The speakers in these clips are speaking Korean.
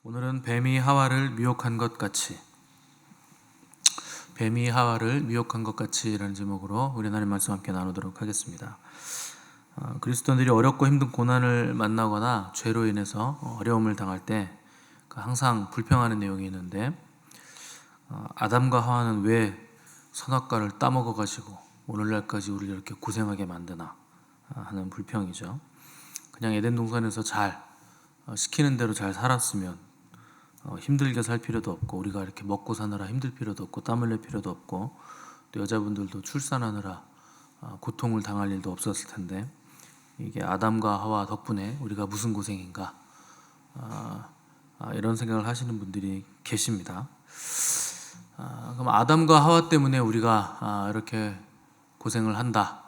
오늘은 뱀이 하와를 미혹한 것 같이, 뱀이 하와를 미혹한 것 같이라는 제목으로 우리 하나님 말씀 함께 나누도록 하겠습니다. 그리스도인들이 어렵고 힘든 고난을 만나거나 죄로 인해서 어려움을 당할 때 항상 불평하는 내용이 있는데, 아담과 하와는 왜 선악과를 따먹어 가지고 오늘날까지 우리를 이렇게 고생하게 만드나 하는 불평이죠. 그냥 에덴 동산에서 잘 시키는 대로 잘 살았으면 힘들게 살 필요도 없고, 우리가 이렇게 먹고 사느라 힘들 필요도 없고, 땀 흘릴 필요도 없고, 또 여자분들도 출산하느라 고통을 당할 일도 없었을 텐데, 이게 아담과 하와 덕분에 우리가 무슨 고생인가, 이런 생각을 하시는 분들이 계십니다. 그럼 아담과 하와 때문에 우리가 이렇게 고생을 한다,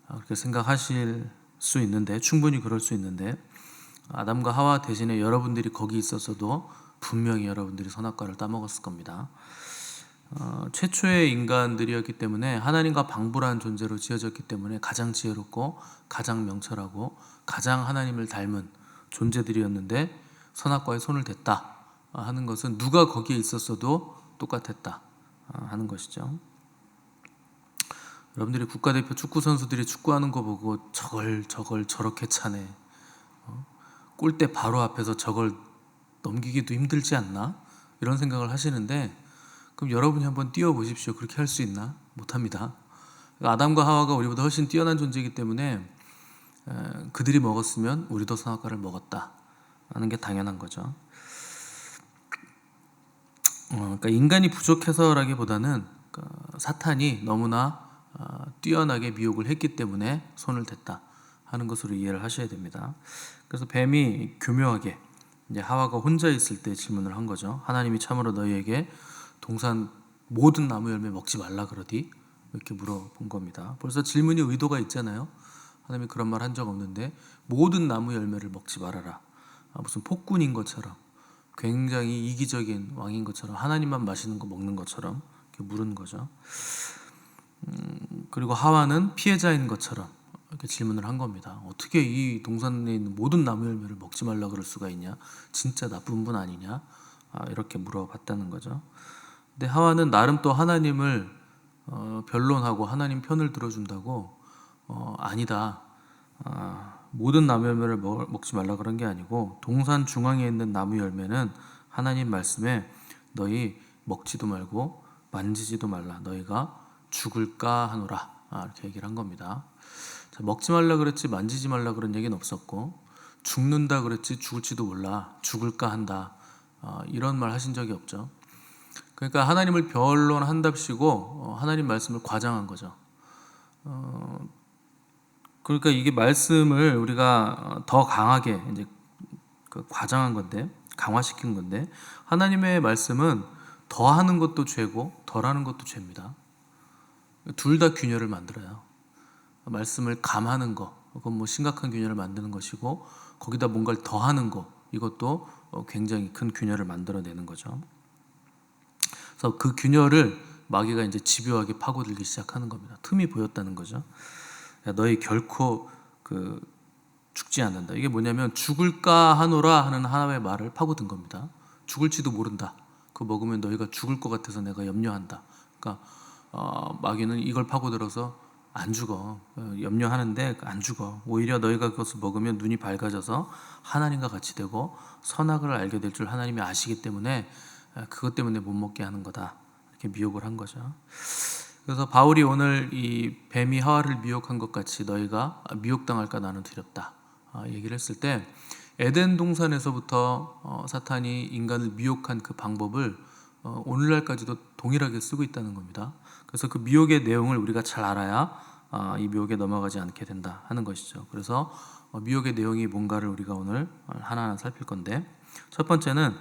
그렇게 생각하실 수 있는데, 충분히 그럴 수 있는데, 아담과 하와 대신에 여러분들이 거기 있었어도 분명히 여러분들이 선악과를 따먹었을 겁니다. 최초의 인간들이었기 때문에, 하나님과 방불한 존재로 지어졌기 때문에 가장 지혜롭고 가장 명철하고 가장 하나님을 닮은 존재들이었는데, 선악과에 손을 댔다 하는 것은 누가 거기에 있었어도 똑같았다 하는 것이죠. 여러분들이 국가대표 축구 선수들이 축구하는 거 보고 저걸 저렇게 차네, 골대 바로 앞에서 저걸 넘기기도 힘들지 않나? 이런 생각을 하시는데, 그럼 여러분이 한번 뛰어보십시오. 그렇게 할 수 있나? 못합니다. 아담과 하와가 우리보다 훨씬 뛰어난 존재이기 때문에 그들이 먹었으면 우리도 선악과를 먹었다 하는 게 당연한 거죠. 그러니까 인간이 부족해서라기보다는 사탄이 너무나 뛰어나게 미혹을 했기 때문에 손을 댔다 하는 것으로 이해를 하셔야 됩니다. 그래서 뱀이 교묘하게 이제 하와가 혼자 있을 때 질문을 한 거죠. 하나님이 참으로 너희에게 동산 모든 나무 열매 먹지 말라 그러디? 이렇게 물어본 겁니다. 벌써 질문이 의도가 있잖아요. 하나님이 그런 말 한 적 없는데 모든 나무 열매를 먹지 말아라, 무슨 폭군인 것처럼, 굉장히 이기적인 왕인 것처럼, 하나님만 마시는 거 먹는 것처럼 이렇게 물은 거죠. 그리고 하와는 피해자인 것처럼 이렇게 질문을 한 겁니다. 어떻게 이 동산에 있는 모든 나무 열매를 먹지 말라 그럴 수가 있냐? 진짜 나쁜 분 아니냐? 이렇게 물어봤다는 거죠. 근데 하와는 나름 또 하나님을 변론하고 하나님 편을 들어준다고, 아니다, 모든 나무 열매를 먹지 말라 그런 게 아니고, 동산 중앙에 있는 나무 열매는 하나님 말씀에 너희 먹지도 말고 만지지도 말라, 너희가 죽을까 하노라, 이렇게 얘기를 한 겁니다. 자, 먹지 말라 그랬지 만지지 말라 그런 얘기는 없었고, 죽는다 그랬지 죽을지도 몰라, 죽을까 한다, 이런 말 하신 적이 없죠. 그러니까 하나님을 변론한답시고 하나님 말씀을 과장한 거죠. 그러니까 이게 말씀을 우리가 더 강하게 이제 과장한 건데, 강화시킨 건데, 하나님의 말씀은 더 하는 것도 죄고 덜 하는 것도 죄입니다. 둘 다 균열을 만들어요. 말씀을 감하는 거, 그건 뭐 심각한 균열을 만드는 것이고, 거기다 뭔가를 더 하는 거, 이것도 굉장히 큰 균열을 만들어내는 거죠. 그래서 그 균열을 마귀가 이제 집요하게 파고들기 시작하는 겁니다. 틈이 보였다는 거죠. 야, 너희 결코 죽지 않는다. 이게 뭐냐면 죽을까 하노라 하는 하나님의 말을 파고든 겁니다. 죽을지도 모른다. 그거 먹으면 너희가 죽을 것 같아서 내가 염려한다. 그러니까 마귀는 이걸 파고들어서 안 죽어. 염려하는데 안 죽어. 오히려 너희가 그것을 먹으면 눈이 밝아져서 하나님과 같이 되고 선악을 알게 될 줄 하나님이 아시기 때문에 그것 때문에 못 먹게 하는 거다. 이렇게 미혹을 한 거죠. 그래서 바울이 오늘 이 뱀이 하와를 미혹한 것 같이 너희가 미혹당할까 나는 두렵다 얘기를 했을 때, 에덴 동산에서부터 사탄이 인간을 미혹한 그 방법을 오늘날까지도 동일하게 쓰고 있다는 겁니다. 그래서 그 미혹의 내용을 우리가 잘 알아야 이 미혹에 넘어가지 않게 된다 하는 것이죠. 그래서 미혹의 내용이 뭔가를 우리가 오늘 하나하나 살필 건데, 첫 번째는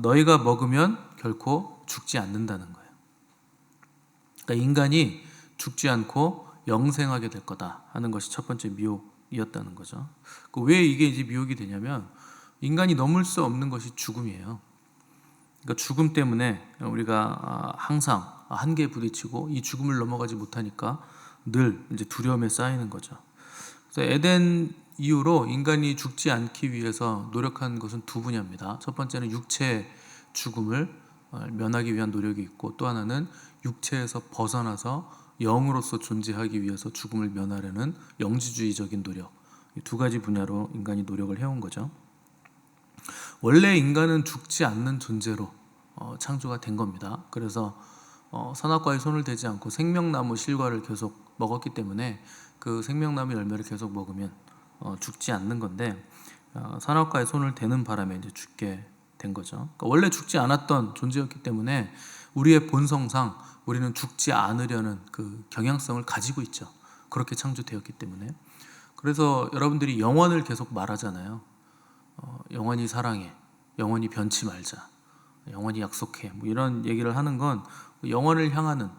너희가 먹으면 결코 죽지 않는다는 거예요. 그러니까 인간이 죽지 않고 영생하게 될 거다 하는 것이 첫 번째 미혹이었다는 거죠. 왜 이게 이제 미혹이 되냐면, 인간이 넘을 수 없는 것이 죽음이에요. 그러니까 죽음 때문에 우리가 항상 한계에 부딪히고, 이 죽음을 넘어가지 못하니까 늘 이제 두려움에 쌓이는 거죠. 그래서 에덴 이후로 인간이 죽지 않기 위해서 노력한 것은 두 분야입니다. 첫 번째는 육체의 죽음을 면하기 위한 노력이 있고, 또 하나는 육체에서 벗어나서 영으로서 존재하기 위해서 죽음을 면하려는 영지주의적인 노력. 이 두 가지 분야로 인간이 노력을 해온 거죠. 원래 인간은 죽지 않는 존재로 창조가 된 겁니다. 그래서 선악과에 손을 대지 않고 생명나무 실과를 계속 먹었기 때문에 그 생명나무 열매를 계속 먹으면 죽지 않는 건데, 선악과에 손을 대는 바람에 이제 죽게 된 거죠. 그러니까 원래 죽지 않았던 존재였기 때문에 우리의 본성상 우리는 죽지 않으려는 그 경향성을 가지고 있죠. 그렇게 창조되었기 때문에. 그래서 여러분들이 영원을 계속 말하잖아요. 영원히 사랑해, 영원히 변치 말자, 영원히 약속해, 뭐 이런 얘기를 하는 건 영원을 향하는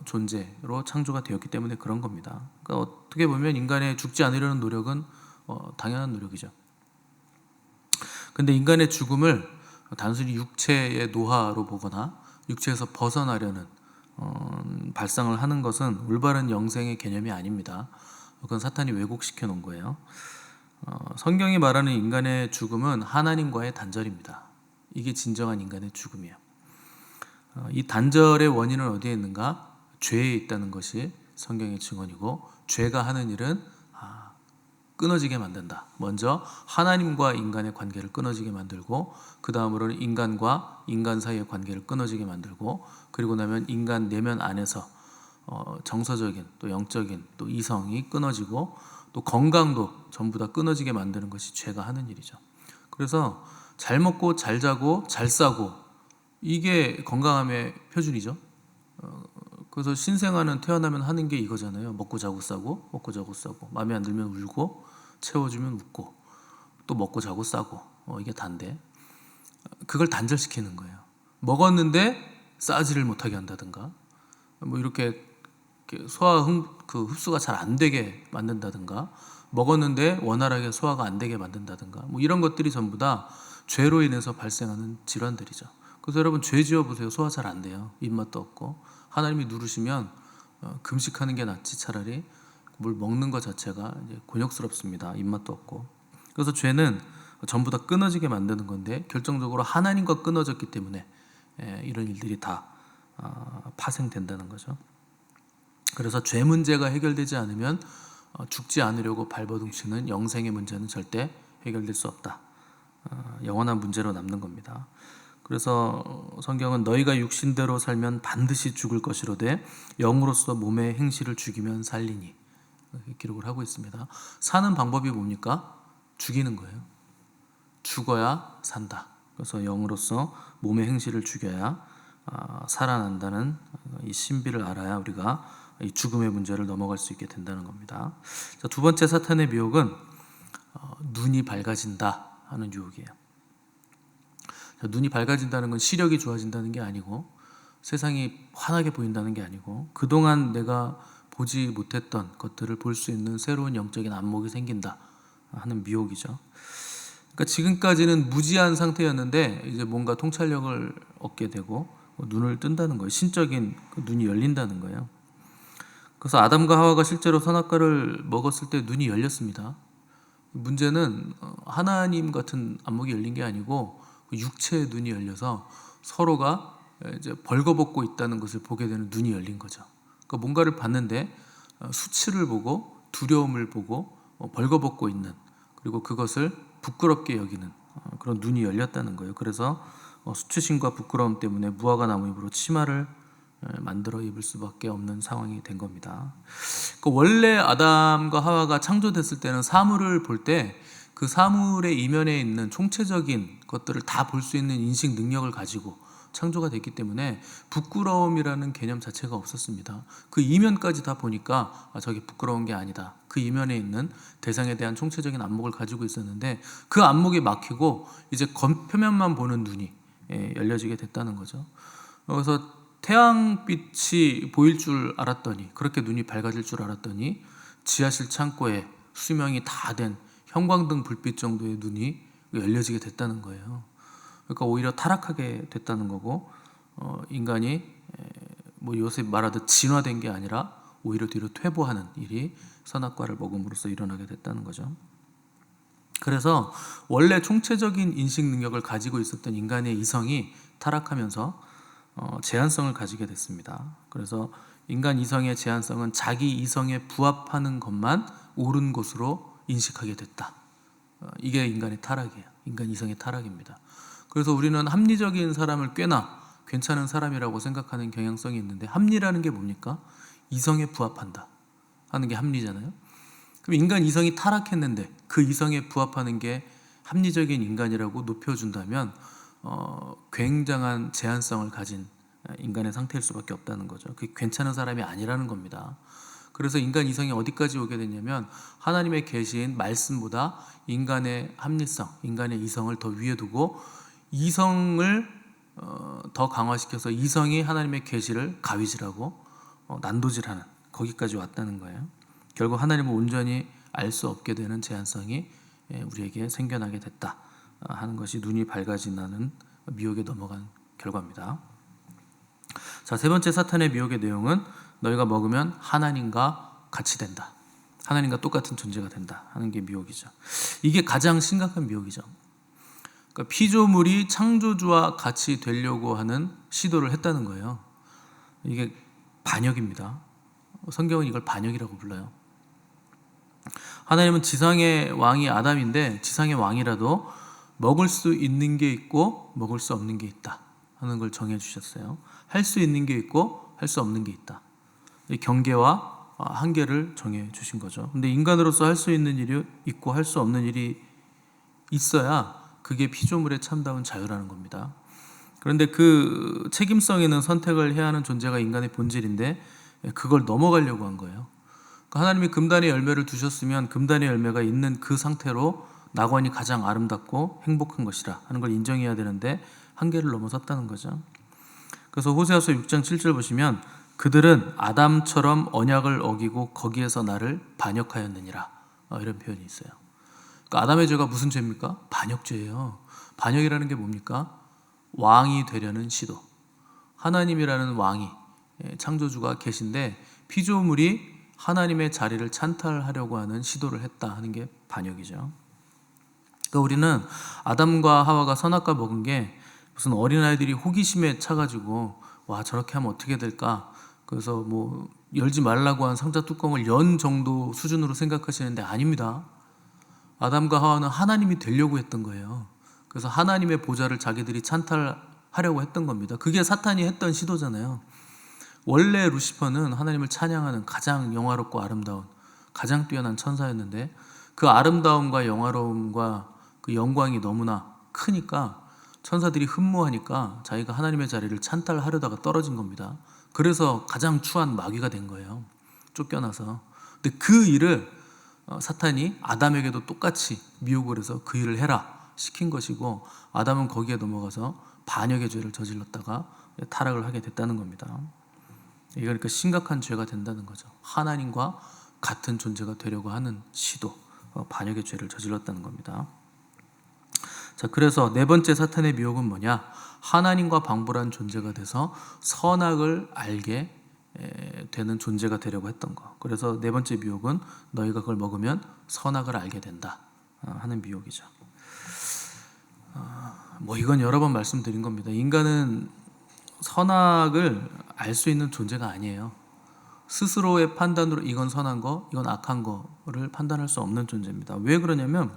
존재로 창조가 되었기 때문에 그런 겁니다. 그러니까 어떻게 보면 인간의 죽지 않으려는 노력은 당연한 노력이죠. 근데 인간의 죽음을 단순히 육체의 노화로 보거나 육체에서 벗어나려는 발상을 하는 것은 올바른 영생의 개념이 아닙니다. 그건 사탄이 왜곡시켜 놓은 거예요. 성경이 말하는 인간의 죽음은 하나님과의 단절입니다. 이게 진정한 인간의 죽음이에요. 이 단절의 원인은 어디에 있는가? 죄에 있다는 것이 성경의 증언이고, 죄가 하는 일은 끊어지게 만든다. 먼저 하나님과 인간의 관계를 끊어지게 만들고, 그 다음으로는 인간과 인간 사이의 관계를 끊어지게 만들고, 그리고 나면 인간 내면 안에서 정서적인 또 영적인 또 이성이 끊어지고, 또 건강도 전부 다 끊어지게 만드는 것이 죄가 하는 일이죠. 그래서 잘 먹고 잘 자고 잘 싸고, 이게 건강함의 표준이죠. 그래서 신생아는 태어나면 하는 게 이거잖아요. 먹고 자고 싸고, 먹고 자고 싸고, 마음에 안 들면 울고, 채워주면 웃고, 또 먹고 자고 싸고, 이게 다인데, 그걸 단절시키는 거예요. 먹었는데 싸지를 못하게 한다든가, 뭐 이렇게 소화 그 흡수가 잘 안 되게 만든다든가, 먹었는데 원활하게 소화가 안 되게 만든다든가, 뭐 이런 것들이 전부 다 죄로 인해서 발생하는 질환들이죠. 그래서 여러분, 죄 지어 보세요. 소화 잘 안 돼요. 입맛도 없고. 하나님이 누르시면 금식하는 게 낫지, 차라리 뭘 먹는 것 자체가 이제 곤욕스럽습니다. 입맛도 없고. 그래서 죄는 전부 다 끊어지게 만드는 건데, 결정적으로 하나님과 끊어졌기 때문에 이런 일들이 다 파생된다는 거죠. 그래서 죄 문제가 해결되지 않으면 죽지 않으려고 발버둥치는 영생의 문제는 절대 해결될 수 없다. 영원한 문제로 남는 겁니다. 그래서 성경은 너희가 육신대로 살면 반드시 죽을 것이로되 영으로서 몸의 행실을 죽이면 살리니, 이렇게 기록을 하고 있습니다. 사는 방법이 뭡니까? 죽이는 거예요. 죽어야 산다. 그래서 영으로서 몸의 행실을 죽여야 살아난다는 이 신비를 알아야 우리가 이 죽음의 문제를 넘어갈 수 있게 된다는 겁니다. 자, 두 번째 사탄의 미혹은 눈이 밝아진다 하는 유혹이에요. 눈이 밝아진다는 건 시력이 좋아진다는 게 아니고, 세상이 환하게 보인다는 게 아니고, 그동안 내가 보지 못했던 것들을 볼 수 있는 새로운 영적인 안목이 생긴다 하는 미혹이죠. 그러니까 지금까지는 무지한 상태였는데 이제 뭔가 통찰력을 얻게 되고 눈을 뜬다는 거예요. 신적인 눈이 열린다는 거예요. 그래서 아담과 하와가 실제로 선악과를 먹었을 때 눈이 열렸습니다. 문제는 하나님 같은 안목이 열린 게 아니고 육체의 눈이 열려서 서로가 이제 벌거벗고 있다는 것을 보게 되는 눈이 열린 거죠. 그러니까 뭔가를 봤는데 수치를 보고 두려움을 보고 벌거벗고 있는, 그리고 그것을 부끄럽게 여기는 그런 눈이 열렸다는 거예요. 그래서 수치심과 부끄러움 때문에 무화과 나무 잎으로 치마를 만들어 입을 수밖에 없는 상황이 된 겁니다. 원래 아담과 하와가 창조됐을 때는 사물을 볼 때 그 사물의 이면에 있는 총체적인 것들을 다 볼 수 있는 인식 능력을 가지고 창조가 됐기 때문에 부끄러움이라는 개념 자체가 없었습니다. 그 이면까지 다 보니까 저게 부끄러운 게 아니다. 그 이면에 있는 대상에 대한 총체적인 안목을 가지고 있었는데, 그 안목이 막히고 이제 겉표면만 보는 눈이 열려지게 됐다는 거죠. 그래서 태양빛이 보일 줄 알았더니, 그렇게 눈이 밝아질 줄 알았더니 지하실 창고에 수명이 다 된 형광등 불빛 정도의 눈이 열려지게 됐다는 거예요. 그러니까 오히려 타락하게 됐다는 거고, 인간이 뭐 요새 말하듯 진화된 게 아니라 오히려 뒤로 퇴보하는 일이 선악과를 먹음으로써 일어나게 됐다는 거죠. 그래서 원래 총체적인 인식 능력을 가지고 있었던 인간의 이성이 타락하면서 제한성을 가지게 됐습니다. 그래서 인간 이성의 제한성은 자기 이성에 부합하는 것만 옳은 것으로 인식하게 됐다. 이게 인간의 타락이에요. 인간 이성의 타락입니다. 그래서 우리는 합리적인 사람을 꽤나 괜찮은 사람이라고 생각하는 경향성이 있는데, 합리라는 게 뭡니까? 이성에 부합한다 하는 게 합리잖아요. 그럼 인간 이성이 타락했는데 그 이성에 부합하는 게 합리적인 인간이라고 높여준다면 굉장한 제한성을 가진 인간의 상태일 수밖에 없다는 거죠. 그게 괜찮은 사람이 아니라는 겁니다. 그래서 인간 이성이 어디까지 오게 됐냐면, 하나님의 계시인 말씀보다 인간의 합리성, 인간의 이성을 더 위에 두고 이성을 더 강화시켜서 이성이 하나님의 계시를 가위질하고 난도질하는, 거기까지 왔다는 거예요. 결국 하나님을 온전히 알 수 없게 되는 제한성이 우리에게 생겨나게 됐다 하는 것이 눈이 밝아지는 미혹에 넘어간 결과입니다. 자, 세 번째 사탄의 미혹의 내용은 너희가 먹으면 하나님과 같이 된다, 하나님과 똑같은 존재가 된다 하는 게 미혹이죠. 이게 가장 심각한 미혹이죠. 그러니까 피조물이 창조주와 같이 되려고 하는 시도를 했다는 거예요. 이게 반역입니다. 성경은 이걸 반역이라고 불러요. 하나님은 지상의 왕이 아담인데, 지상의 왕이라도 먹을 수 있는 게 있고 먹을 수 없는 게 있다 하는 걸 정해 주셨어요. 할 수 있는 게 있고 할 수 없는 게 있다. 이 경계와 한계를 정해 주신 거죠. 근데 인간으로서 할 수 있는 일이 있고 할 수 없는 일이 있어야 그게 피조물의 참다운 자유라는 겁니다. 그런데 그 책임성 있는 선택을 해야 하는 존재가 인간의 본질인데, 그걸 넘어가려고 한 거예요. 하나님이 금단의 열매를 두셨으면 금단의 열매가 있는 그 상태로 낙원이 가장 아름답고 행복한 것이라 하는 걸 인정해야 되는데, 한계를 넘어섰다는 거죠. 그래서 호세아서 6장 7절 보시면, 그들은 아담처럼 언약을 어기고 거기에서 나를 반역하였느니라, 이런 표현이 있어요. 그러니까 아담의 죄가 무슨 죄입니까? 반역죄예요. 반역이라는 게 뭡니까? 왕이 되려는 시도. 하나님이라는 왕이, 창조주가 계신데 피조물이 하나님의 자리를 찬탈하려고 하는 시도를 했다 하는 게 반역이죠. 그러니까 우리는 아담과 하와가 선악과 먹은 게 무슨 어린아이들이 호기심에 차가지고 와, 저렇게 하면 어떻게 될까, 그래서 뭐 열지 말라고 한 상자 뚜껑을 연 정도 수준으로 생각하시는데, 아닙니다. 아담과 하와는 하나님이 되려고 했던 거예요. 그래서 하나님의 보좌를 자기들이 찬탈하려고 했던 겁니다. 그게 사탄이 했던 시도잖아요. 원래 루시퍼는 하나님을 찬양하는 가장 영화롭고 아름다운, 가장 뛰어난 천사였는데, 그 아름다움과 영화로움과 그 영광이 너무나 크니까 천사들이 흠모하니까 자기가 하나님의 자리를 찬탈하려다가 떨어진 겁니다. 그래서 가장 추한 마귀가 된 거예요. 쫓겨나서. 근데 그 일을 사탄이 아담에게도 똑같이 미혹을 해서 그 일을 해라 시킨 것이고, 아담은 거기에 넘어가서 반역의 죄를 저질렀다가 타락을 하게 됐다는 겁니다. 이게 그러니까 심각한 죄가 된다는 거죠. 하나님과 같은 존재가 되려고 하는 시도, 반역의 죄를 저질렀다는 겁니다. 자, 그래서 네 번째 사탄의 미혹은 뭐냐? 하나님과 방불한 존재가 돼서 선악을 알게 되는 존재가 되려고 했던 거. 그래서 네 번째 미혹은 너희가 그걸 먹으면 선악을 알게 된다 하는 미혹이죠. 뭐 이건 여러 번 말씀드린 겁니다. 인간은 선악을 알 수 있는 존재가 아니에요. 스스로의 판단으로 이건 선한 거, 이건 악한 거를 판단할 수 없는 존재입니다. 왜 그러냐면,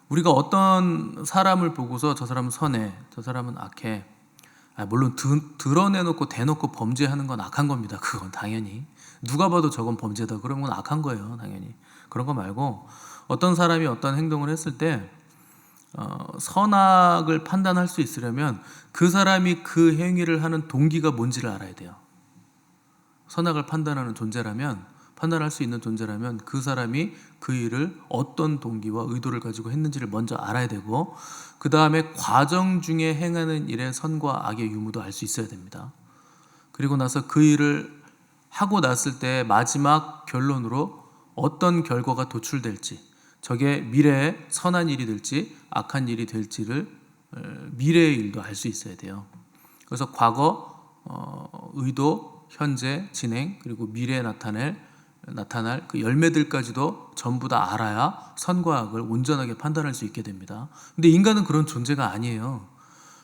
우리가 어떤 사람을 보고서 저 사람은 선해, 저 사람은 악해, 물론 드러내놓고 대놓고 범죄하는 건 악한 겁니다. 그건 당연히 누가 봐도 저건 범죄다 그러면 악한 거예요. 당연히 그런 거 말고, 어떤 사람이 어떤 행동을 했을 때 선악을 판단할 수 있으려면 그 사람이 그 행위를 하는 동기가 뭔지를 알아야 돼요. 선악을 판단하는 존재라면, 판단할 수 있는 존재라면 그 사람이 그 일을 어떤 동기와 의도를 가지고 했는지를 먼저 알아야 되고, 그 다음에 과정 중에 행하는 일의 선과 악의 유무도 알 수 있어야 됩니다. 그리고 나서 그 일을 하고 났을 때 마지막 결론으로 어떤 결과가 도출될지, 저게 미래에 선한 일이 될지 악한 일이 될지를 미래의 일도 알 수 있어야 돼요. 그래서 과거, 의도, 현재, 진행, 그리고 미래에 나타낼 나타날 그 열매들까지도 전부 다 알아야 선과 악을 온전하게 판단할 수 있게 됩니다. 근데 인간은 그런 존재가 아니에요.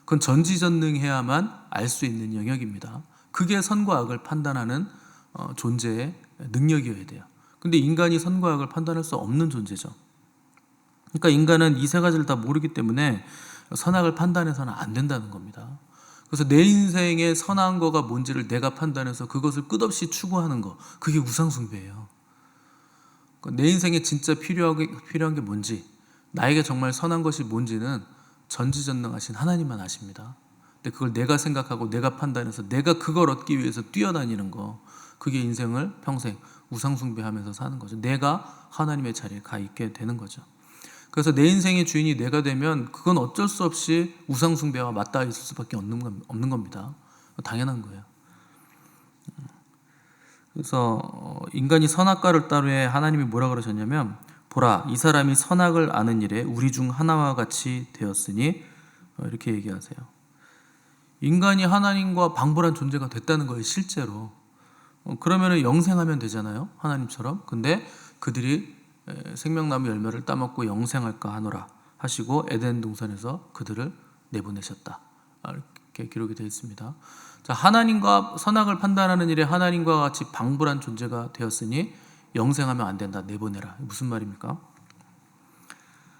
그건 전지전능해야만 알 수 있는 영역입니다. 그게 선과 악을 판단하는 존재의 능력이어야 돼요. 근데 인간이 선과 악을 판단할 수 없는 존재죠. 그러니까 인간은 이 세 가지를 다 모르기 때문에 선악을 판단해서는 안 된다는 겁니다. 그래서 내 인생의 선한 거가 뭔지를 내가 판단해서 그것을 끝없이 추구하는 거, 그게 우상숭배예요. 내 인생에 진짜 필요한 게 뭔지, 나에게 정말 선한 것이 뭔지는 전지전능하신 하나님만 아십니다. 근데 그걸 내가 생각하고 내가 판단해서 내가 그걸 얻기 위해서 뛰어다니는 거, 그게 인생을 평생 우상숭배하면서 사는 거죠. 내가 하나님의 자리에 가 있게 되는 거죠. 그래서 내 인생의 주인이 내가 되면 그건 어쩔 수 없이 우상숭배와 맞닿아 있을 수밖에 없는 겁니다. 당연한 거예요. 그래서 인간이 선악과를 따르에 하나님이 뭐라 그러셨냐면, 보라, 이 사람이 선악을 아는 일에 우리 중 하나와 같이 되었으니, 이렇게 얘기하세요. 인간이 하나님과 방불한 존재가 됐다는 거예요, 실제로. 그러면 영생하면 되잖아요, 하나님처럼. 근데 그들이 생명나무 열매를 따먹고 영생할까 하노라 하시고 에덴 동산에서 그들을 내보내셨다, 이렇게 기록이 되어 있습니다. 자, 하나님과 선악을 판단하는 일에 하나님과 같이 방불한 존재가 되었으니 영생하면 안 된다, 내보내라. 무슨 말입니까?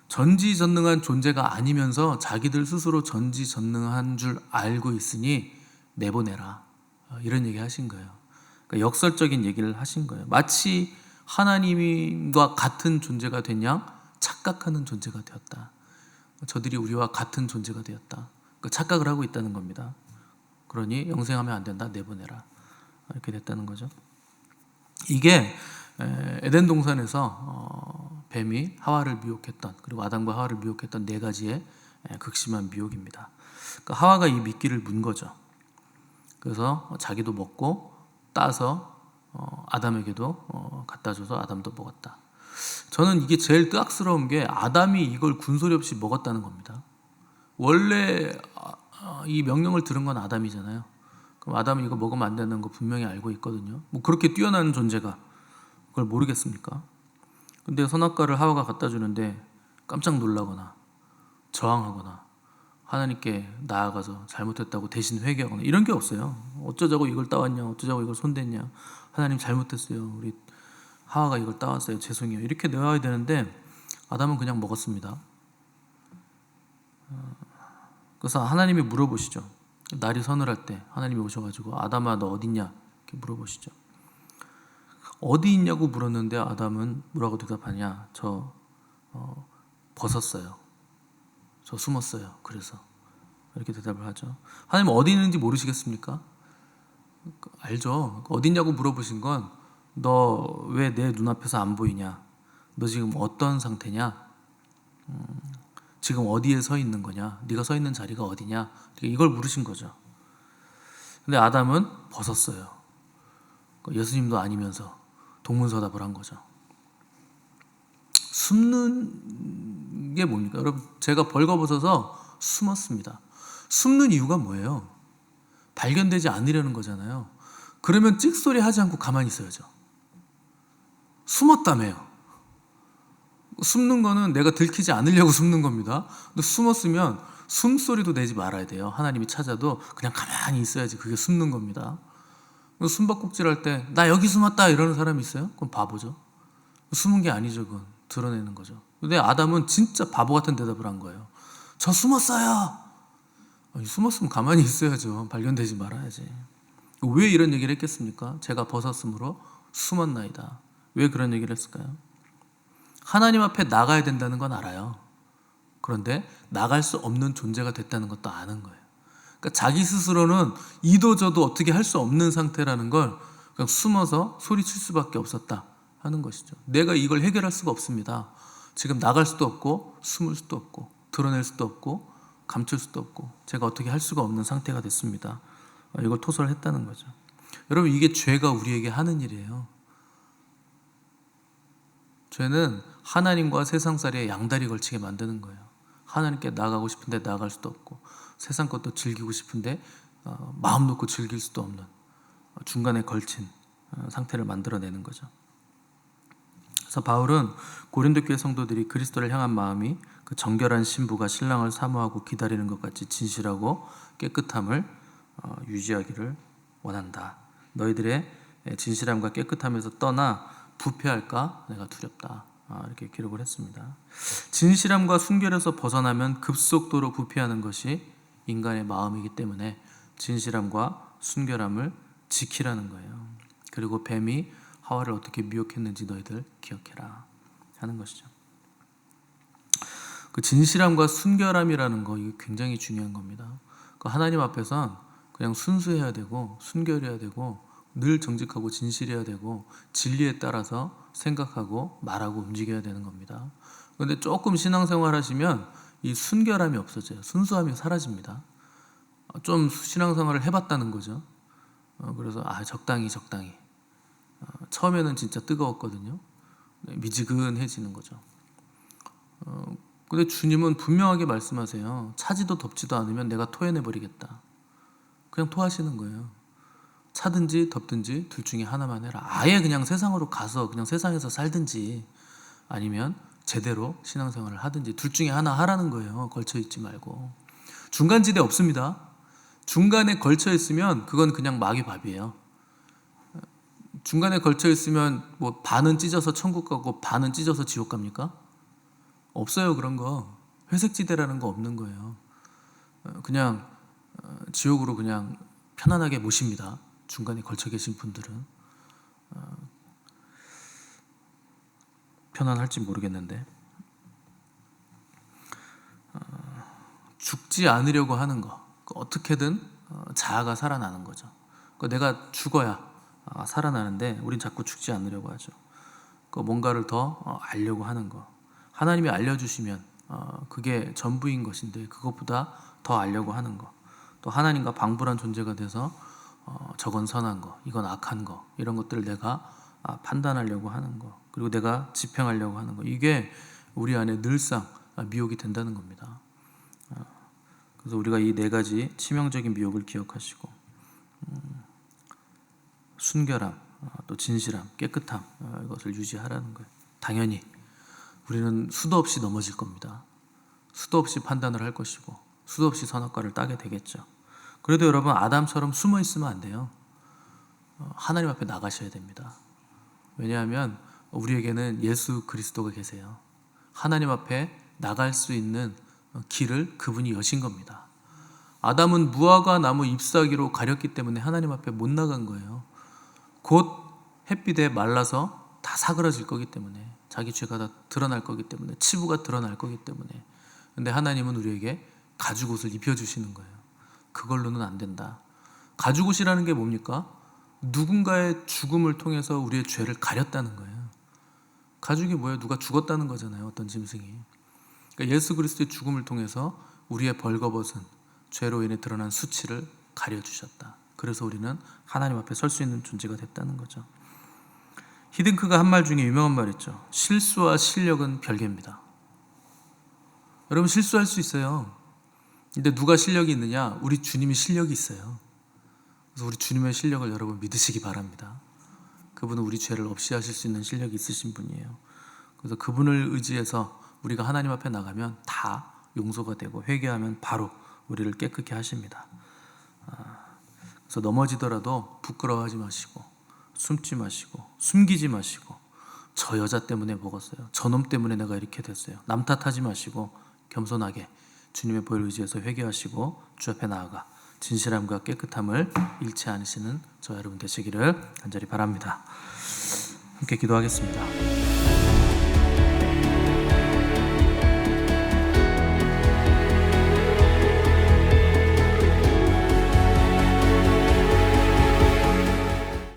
전지전능한 존재가 아니면서 자기들 스스로 전지전능한 줄 알고 있으니 내보내라, 이런 얘기 하신 거예요. 그러니까 역설적인 얘기를 하신 거예요. 마치 하나님과 같은 존재가 된 양 착각하는 존재가 되었다. 저들이 우리와 같은 존재가 되었다. 그러니까 착각을 하고 있다는 겁니다. 그러니 영생하면 안 된다, 내보내라, 이렇게 됐다는 거죠. 이게 에덴 동산에서 뱀이 하와를 미혹했던, 그리고 아담과 하와를 미혹했던 네 가지의 극심한 미혹입니다. 그러니까 하와가 이 미끼를 문 거죠. 그래서 자기도 먹고 따서 아담에게도 갖다 줘서 아담도 먹었다. 저는 이게 제일 뜨악스러운 게 아담이 이걸 군소리 없이 먹었다는 겁니다. 원래 이 명령을 들은 건 아담이잖아요. 그럼 아담은 이거 먹으면 안 되는 거 분명히 알고 있거든요. 뭐 그렇게 뛰어난 존재가 그걸 모르겠습니까? 근데 선악과를 하와가 갖다 주는데 깜짝 놀라거나 저항하거나 하나님께 나아가서 잘못했다고 대신 회개하거나 이런 게 없어요. 어쩌자고 이걸 따왔냐, 어쩌자고 이걸 손댔냐, 하나님 잘못했어요, 우리 하와가 이걸 따왔어요, 죄송해요, 이렇게 나와야 되는데 아담은 그냥 먹었습니다. 그래서 하나님이 물어보시죠. 날이 서늘할 때 하나님이 오셔가지고 아담아 너 어딨냐, 이렇게 물어보시죠. 어디 있냐고 물었는데 아담은 뭐라고 대답하냐, 저 벗었어요, 저 숨었어요, 그래서, 이렇게 대답을 하죠. 하나님 어디 있는지 모르시겠습니까? 알죠. 어딨냐고 물어보신 건 너 왜 내 눈앞에서 안 보이냐, 너 지금 어떤 상태냐, 지금 어디에 서 있는 거냐, 네가 서 있는 자리가 어디냐, 이걸 물으신 거죠. 근데 아담은 벗었어요. 예수님도 아니면서 동문서답을 한 거죠. 숨는 게 뭡니까? 여러분, 제가 벌거벗어서 숨었습니다. 숨는 이유가 뭐예요? 발견되지 않으려는 거잖아요. 그러면 찍소리 하지 않고 가만히 있어야죠. 숨었다며요. 숨는 거는 내가 들키지 않으려고 숨는 겁니다. 근데 숨었으면 숨소리도 내지 말아야 돼요. 하나님이 찾아도 그냥 가만히 있어야지 그게 숨는 겁니다. 숨바꼭질할 때 나 여기 숨었다 이러는 사람이 있어요? 그건 바보죠. 숨은 게 아니죠. 그건 드러내는 거죠. 근데 아담은 진짜 바보 같은 대답을 한 거예요. 저 숨었어요. 아니, 숨었으면 가만히 있어야죠. 발견되지 말아야지. 왜 이런 얘기를 했겠습니까? 제가 벗었으므로 숨었나이다. 왜 그런 얘기를 했을까요? 하나님 앞에 나가야 된다는 건 알아요. 그런데 나갈 수 없는 존재가 됐다는 것도 아는 거예요. 그러니까 자기 스스로는 이도저도 어떻게 할 수 없는 상태라는 걸 그냥 숨어서 소리칠 수밖에 없었다 하는 것이죠. 내가 이걸 해결할 수가 없습니다. 지금 나갈 수도 없고 숨을 수도 없고 드러낼 수도 없고 감출 수도 없고 제가 어떻게 할 수가 없는 상태가 됐습니다. 이걸 토설했다는 거죠. 여러분, 이게 죄가 우리에게 하는 일이에요. 죄는 하나님과 세상살이에 양다리 걸치게 만드는 거예요. 하나님께 나가고 싶은데 나갈 수도 없고 세상 것도 즐기고 싶은데 마음 놓고 즐길 수도 없는 중간에 걸친 상태를 만들어내는 거죠. 그래서 바울은 고린도 교회 성도들이 그리스도를 향한 마음이 그 정결한 신부가 신랑을 사모하고 기다리는 것 같이 진실하고 깨끗함을 유지하기를 원한다. 너희들의 진실함과 깨끗함에서 떠나 부패할까 내가 두렵다. 이렇게 기록을 했습니다. 진실함과 순결에서 벗어나면 급속도로 부패하는 것이 인간의 마음이기 때문에 진실함과 순결함을 지키라는 거예요. 그리고 뱀이 하와를 어떻게 미혹했는지 너희들 기억해라 하는 것이죠. 그 진실함과 순결함이라는 거 이게 굉장히 중요한 겁니다. 그 하나님 앞에선 그냥 순수해야 되고 순결해야 되고 늘 정직하고 진실해야 되고 진리에 따라서 생각하고 말하고 움직여야 되는 겁니다. 그런데 조금 신앙생활 하시면 이 순결함이 없어져요. 순수함이 사라집니다. 좀 신앙생활을 해봤다는 거죠. 그래서 적당히 처음에는 진짜 뜨거웠거든요. 미지근해지는 거죠. 근데 주님은 분명하게 말씀하세요. 차지도 덥지도 않으면 내가 토해내버리겠다. 그냥 토하시는 거예요. 차든지 덥든지 둘 중에 하나만 해라. 아예 그냥 세상으로 가서 그냥 세상에서 살든지 아니면 제대로 신앙생활을 하든지 둘 중에 하나 하라는 거예요. 걸쳐있지 말고. 중간지대 없습니다. 중간에 걸쳐있으면 그건 그냥 마귀 밥이에요. 중간에 걸쳐있으면 뭐 반은 찢어서 천국 가고 반은 찢어서 지옥 갑니까? 없어요. 그런 거. 회색지대라는 거 없는 거예요. 그냥 지옥으로 그냥 편안하게 모십니다. 중간에 걸쳐 계신 분들은 편안할지 모르겠는데 죽지 않으려고 하는 거 어떻게든 자아가 살아나는 거죠. 내가 죽어야 살아나는데 우린 자꾸 죽지 않으려고 하죠. 뭔가를 더 알려고 하는 거 하나님이 알려주시면 그게 전부인 것인데 그것보다 더 알려고 하는 거 또 하나님과 방불한 존재가 돼서 저건 선한 거, 이건 악한 거 이런 것들을 내가 판단하려고 하는 거 그리고 내가 집행하려고 하는 거 이게 우리 안에 늘상 미혹이 된다는 겁니다. 그래서 우리가 이 네 가지 치명적인 미혹을 기억하시고 순결함, 또 진실함, 깨끗함 이것을 유지하라는 거예요. 당연히 우리는 수도 없이 넘어질 겁니다. 수도 없이 판단을 할 것이고 수도 없이 선악과를 따게 되겠죠. 그래도 여러분 아담처럼 숨어 있으면 안 돼요. 하나님 앞에 나가셔야 됩니다. 왜냐하면 우리에게는 예수 그리스도가 계세요. 하나님 앞에 나갈 수 있는 길을 그분이 여신 겁니다. 아담은 무화과 나무 잎사귀로 가렸기 때문에 하나님 앞에 못 나간 거예요. 곧 햇빛에 말라서 다 사그라질 거기 때문에 자기 죄가 다 드러날 거기 때문에 치부가 드러날 거기 때문에 근데 하나님은 우리에게 가죽옷을 입혀주시는 거예요. 그걸로는 안 된다. 가죽옷이라는 게 뭡니까? 누군가의 죽음을 통해서 우리의 죄를 가렸다는 거예요. 가죽이 뭐예요? 누가 죽었다는 거잖아요. 어떤 짐승이. 그러니까 예수 그리스도의 죽음을 통해서 우리의 벌거벗은 죄로 인해 드러난 수치를 가려주셨다. 그래서 우리는 하나님 앞에 설 수 있는 존재가 됐다는 거죠. 히딩크가 한 말 중에 유명한 말 있죠. 실수와 실력은 별개입니다. 여러분 실수할 수 있어요. 근데 누가 실력이 있느냐? 우리 주님이 실력이 있어요. 그래서 우리 주님의 실력을 여러분 믿으시기 바랍니다. 그분은 우리 죄를 없이 하실 수 있는 실력이 있으신 분이에요. 그래서 그분을 의지해서 우리가 하나님 앞에 나가면 다 용서가 되고 회개하면 바로 우리를 깨끗게 하십니다. 그래서 넘어지더라도 부끄러워하지 마시고 숨지 마시고 숨기지 마시고 저 여자 때문에 먹었어요. 저놈 때문에 내가 이렇게 됐어요. 남 탓하지 마시고 겸손하게 주님의 보혈 의지해서 회개하시고 주 앞에 나아가 진실함과 깨끗함을 잃지 않으시는 저 여러분 되시기를 간절히 바랍니다. 함께 기도하겠습니다.